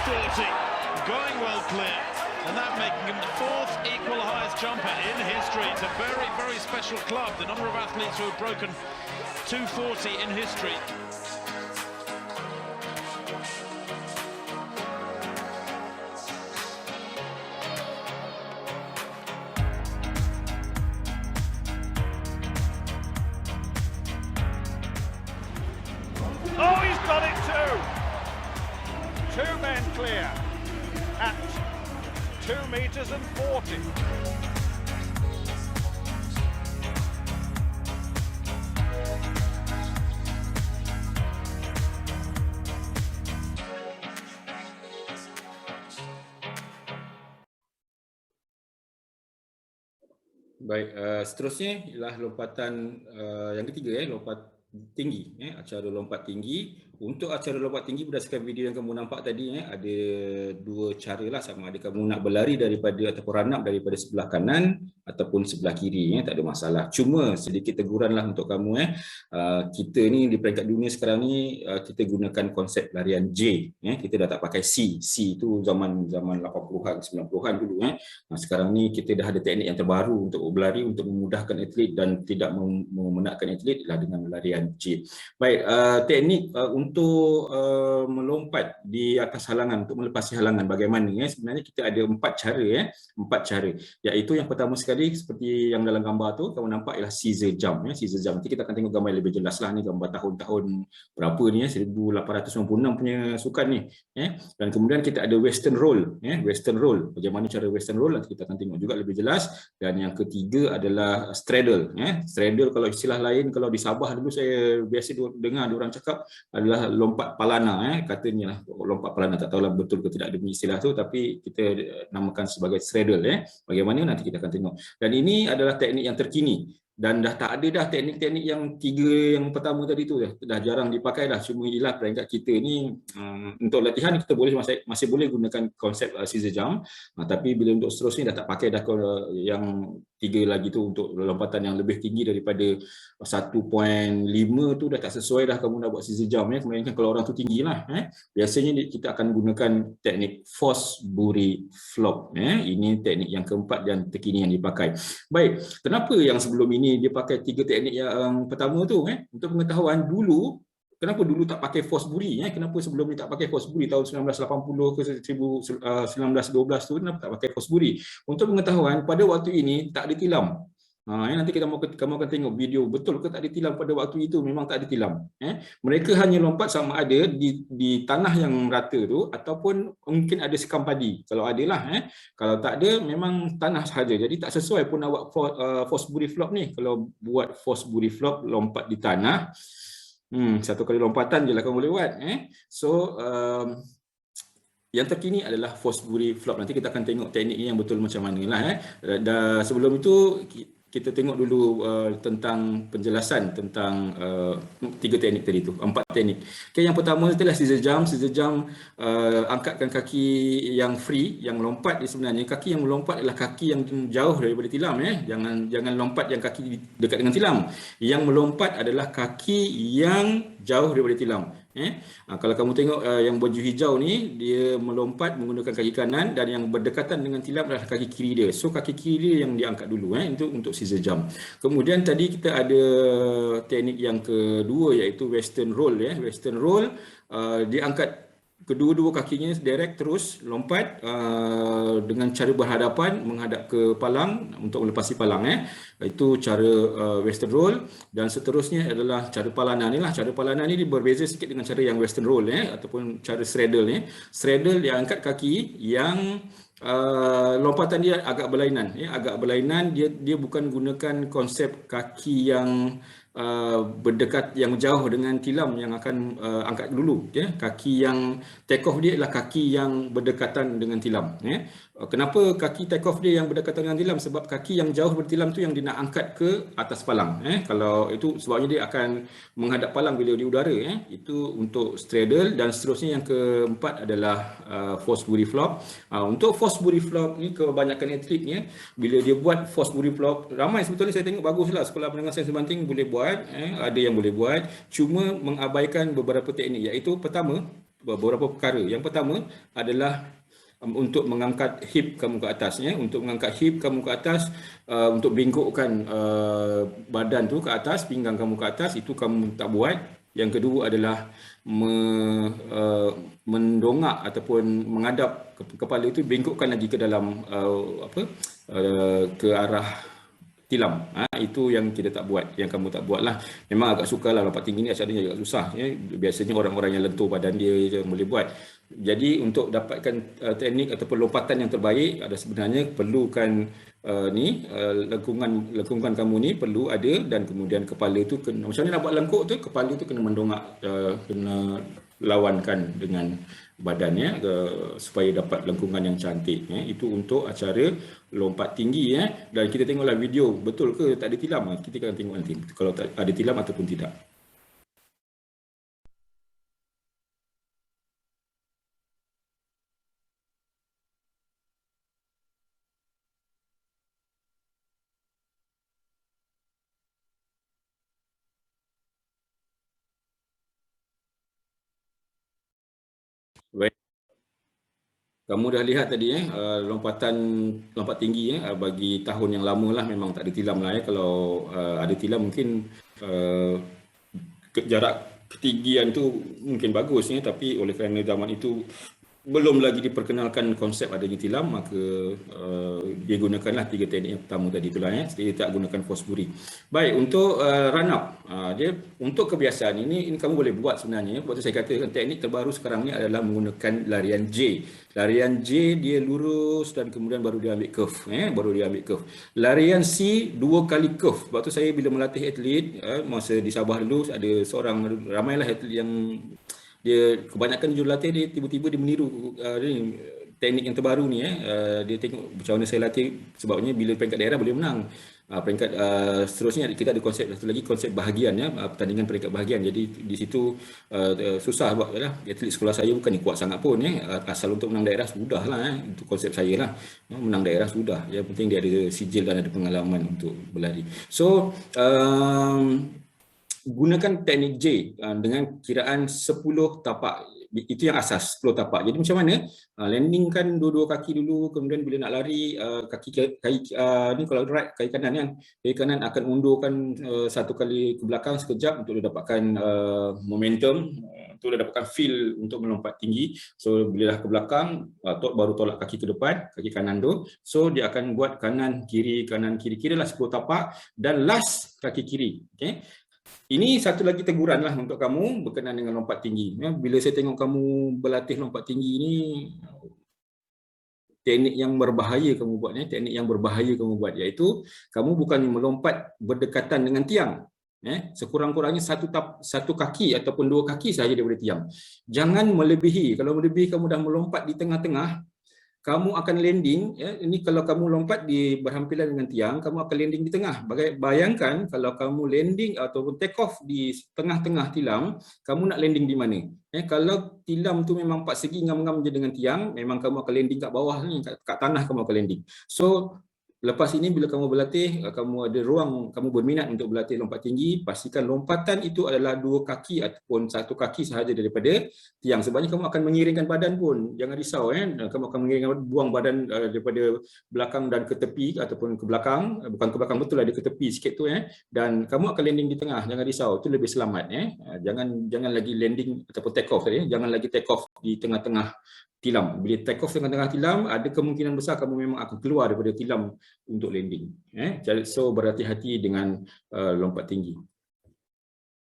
240, going well clear, and that making him the fourth equal highest jumper in history. It's a very, very special club, the number of athletes who have broken 240 in history. Oh, he's got it too! Two men clear at 2 meters and 40. Baik, seterusnya ialah lompatan yang ketiga, lompat tinggi, acara lompat tinggi. Untuk acara lompat tinggi, berdasarkan video yang kamu nampak tadi, ada dua cara lah, sama ada kamu nak berlari daripada ataupun run up daripada sebelah kanan ataupun sebelah kiri, tak ada masalah. Cuma sedikit teguran lah untuk kamu, kita ni di peringkat dunia sekarang ni, kita gunakan konsep larian J, kita dah tak pakai C. C itu zaman 80-an 90-an dulu. Sekarang ni kita dah ada teknik yang terbaru untuk berlari, untuk memudahkan atlet dan tidak memenatkan atlet adalah dengan larian J. Baik, teknik untuk melompat di atas halangan, untuk melepasi halangan bagaimana, sebenarnya kita ada empat cara, iaitu yang pertama sekali seperti yang dalam gambar tu kamu nampak ialah scissor jump. Scissor jump nanti kita akan tengok gambar yang lebih jelas lah, ni gambar tahun-tahun berapa ni, 1896 punya sukan ni. Dan kemudian kita ada western roll, western roll, bagaimana cara western roll nanti kita akan tengok juga lebih jelas. Dan yang ketiga adalah straddle. Straddle kalau istilah lain, kalau di Sabah dulu saya biasa dengar diorang cakap adalah lompat palana, katanya lah lompat palana, tak tahulah betul ke tidak demi istilah tu, tapi kita namakan sebagai straddle. Bagaimana nanti kita akan tengok. Dan ini adalah teknik yang terkini. Dan dah tak ada dah teknik-teknik yang tiga yang pertama tadi tu dah jarang dipakai dah. Cuma inilah peringkat kita ni, untuk latihan kita boleh masih boleh gunakan konsep scissor jump, tapi bila untuk seterusnya dah tak pakai dah yang tiga lagi tu. Untuk lompatan yang lebih tinggi daripada 1.5 tu dah tak sesuai dah kamu nak buat scissor jump, kemudian kalau orang tu tinggi lah, biasanya kita akan gunakan teknik Fosbury flop. Ini teknik yang keempat dan terkini yang dipakai. Baik, kenapa yang sebelum ini dia pakai tiga teknik yang pertama tu? Untuk pengetahuan, dulu kenapa dulu tak pakai Fosbury? Kenapa sebelum ni tak pakai Fosbury tahun 1980 ke 1912 tu, kenapa tak pakai Fosbury? Untuk pengetahuan, pada waktu ini tak ada tilam. Nanti kamu akan tengok video, betul ke tak ada tilam pada waktu itu? Memang tak ada tilam. Mereka hanya lompat sama ada di tanah yang rata tu, ataupun mungkin ada sekam padi, kalau ada lah. Kalau tak ada, memang tanah sahaja. Jadi tak sesuai pun nak buat Fosbury flop ni. Kalau buat Fosbury flop, lompat di tanah, satu kali lompatan je lah kamu boleh buat. So yang terkini adalah Fosbury flop. Nanti kita akan tengok teknik yang betul macam mana lah. Dan sebelum itu kita tengok dulu tentang penjelasan tentang tiga teknik tadi tu, empat teknik. Okay, yang pertama itulah scissor jump. Scissor jump, angkatkan kaki yang free, yang lompat sebenarnya kaki yang melompat adalah kaki yang jauh daripada tilam. Jangan lompat yang kaki dekat dengan tilam. Yang melompat adalah kaki yang jauh daripada tilam. Kalau kamu tengok yang baju hijau ni, dia melompat menggunakan kaki kanan, dan yang berdekatan dengan tilam adalah kaki kiri dia. So kaki kiri dia yang diangkat dulu, untuk scissor jump. Kemudian tadi kita ada teknik yang kedua, iaitu western roll. Western roll, dia angkat kedua-dua kakinya direct terus lompat dengan cara berhadapan menghadap ke palang untuk melepasi palang. Itu cara western roll. Dan seterusnya adalah cara palana ni lah. Cara palana ni dia berbeza sikit dengan cara yang western roll, ataupun cara straddle. Straddle dia angkat kaki yang lompatan dia agak berlainan. Agak berlainan, dia bukan gunakan konsep kaki yang berdekat, yang jauh dengan tilam yang akan angkat dulu. Kaki yang take off dia adalah kaki yang berdekatan dengan tilam. Kenapa kaki take off dia yang berdekatan dengan tilam? Sebab kaki yang jauh dari tilam tu yang dia nak angkat ke atas palang. Kalau itu sebabnya dia akan menghadap palang bila di udara. Itu untuk straddle. Dan seterusnya yang keempat adalah Fosbury flop. Untuk Fosbury flop ni, kebanyakan atletnya bila dia buat Fosbury flop, ramai sebetulnya saya tengok baguslah, sekolah menengah sains banting boleh buat, ada yang boleh buat, cuma mengabaikan beberapa teknik, iaitu pertama, beberapa perkara. Yang pertama adalah untuk mengangkat hip kamu ke atas, ya. Untuk mengangkat hip kamu ke atas, untuk bengkokkan badan tu ke atas, pinggang kamu ke atas, itu kamu tak buat. Yang kedua adalah mendongak ataupun menghadap kepala itu, bengkokkan lagi ke dalam ke arah tilam. Itu yang kita tak buat, yang kamu tak buat lah. Memang agak sukar lah, lompat tinggi ni asalnya agak susah, ya. Biasanya orang-orang yang lentur badan dia je boleh buat. Jadi untuk dapatkan teknik ataupun lompatan yang terbaik, ada sebenarnya perlukan lengkungan kamu ni perlu ada, dan kemudian kepala tu kena, macam mana nak buat lengkuk tu, kepala tu kena mendongak, kena lawankan dengan badannya supaya dapat lengkungan yang cantik, ya. Itu untuk acara lompat tinggi, ya. Dan kita tengoklah video, betul ke tak ada tilam, kita akan tengok nanti kalau ada tilam ataupun tidak. Baik. Kamu dah lihat tadi, lompat tinggi, bagi tahun yang lama lah memang tak ada tilam lah, ya. Kalau ada tilam mungkin jarak ketinggian tu mungkin bagus, ya. Tapi oleh kerana zaman itu belum lagi diperkenalkan konsep adanya tilam, maka dia gunakanlah 3 teknik yang pertama tadi itulah, ya. Dia tak gunakan Fosbury. Baik, untuk run up, dia untuk kebiasaan ini kamu boleh buat sebenarnya. Waktu saya katakan teknik terbaru sekarang ni adalah menggunakan larian J. Larian J dia lurus dan kemudian baru dia ambil curve, Larian C 2 kali curve. Waktu saya bila melatih atlet, masa di Sabah dulu, ada seorang, ramailah atlet yang dia kebanyakan jurulatih, dia tiba-tiba dia meniru teknik yang terbaru ni, dia tengok macam mana saya latih, sebabnya bila peringkat daerah boleh menang. Peringkat seterusnya kita ada konsep satu lagi, konsep bahagian, ya, pertandingan peringkat bahagian. Jadi di situ susah buat lah. Atlet sekolah saya bukan kuat sangat pun, ya. Asal untuk menang daerah sudah lah, itu konsep saya lah. Menang daerah sudah, yang penting dia ada sijil dan ada pengalaman untuk berlari. So gunakan teknik J dengan kiraan 10 tapak. Itu yang asas, 10 tapak. Jadi macam mana? Landingkan dua-dua kaki dulu, kemudian bila nak lari, kaki ni kalau right, kaki kanan, kan. Kaki kanan akan undurkan satu kali ke belakang sekejap untuk dapatkan momentum, untuk dapatkan feel untuk melompat tinggi. So bila dah ke belakang, baru tolak kaki ke depan, kaki kanan tu. So dia akan buat kanan kiri, kira-kira lah 10 tapak, dan last kaki kiri. Okay? Ini satu lagi teguran lah untuk kamu berkenaan dengan lompat tinggi. Bila saya tengok kamu berlatih lompat tinggi ini, teknik yang berbahaya kamu buat, iaitu kamu bukan melompat berdekatan dengan tiang. Sekurang-kurangnya satu kaki ataupun 2 kaki sahaja daripada tiang. Jangan melebihi. Kalau melebihi, kamu dah melompat di tengah-tengah, kamu akan landing, ya. Ini kalau kamu lompat di berhampiran dengan tiang, kamu akan landing di tengah. Bayangkan kalau kamu landing ataupun take off di tengah-tengah tilam, kamu nak landing di mana? Kalau tilam tu memang 4 segi ngam-ngam je dengan tiang, memang kamu akan landing kat bawah ni, kat tanah kamu akan landing. So lepas ini bila kamu berlatih, kamu ada ruang, kamu berminat untuk berlatih lompat tinggi, pastikan lompatan itu adalah 2 kaki ataupun 1 kaki sahaja daripada tiang. Sebabnya kamu akan mengiringkan badan pun, jangan risau, kamu akan mengiringkan, buang badan daripada belakang dan ke tepi ataupun ke belakang, bukan ke belakang betul, ada ke tepi sikit tu, dan kamu akan landing di tengah, jangan risau, itu lebih selamat. Jangan lagi landing ataupun take off, jangan lagi take off di tengah-tengah tilam. Bila take off tengah-tengah tilam, ada kemungkinan besar kamu memang akan keluar daripada tilam untuk landing. So berhati-hati dengan lompat tinggi.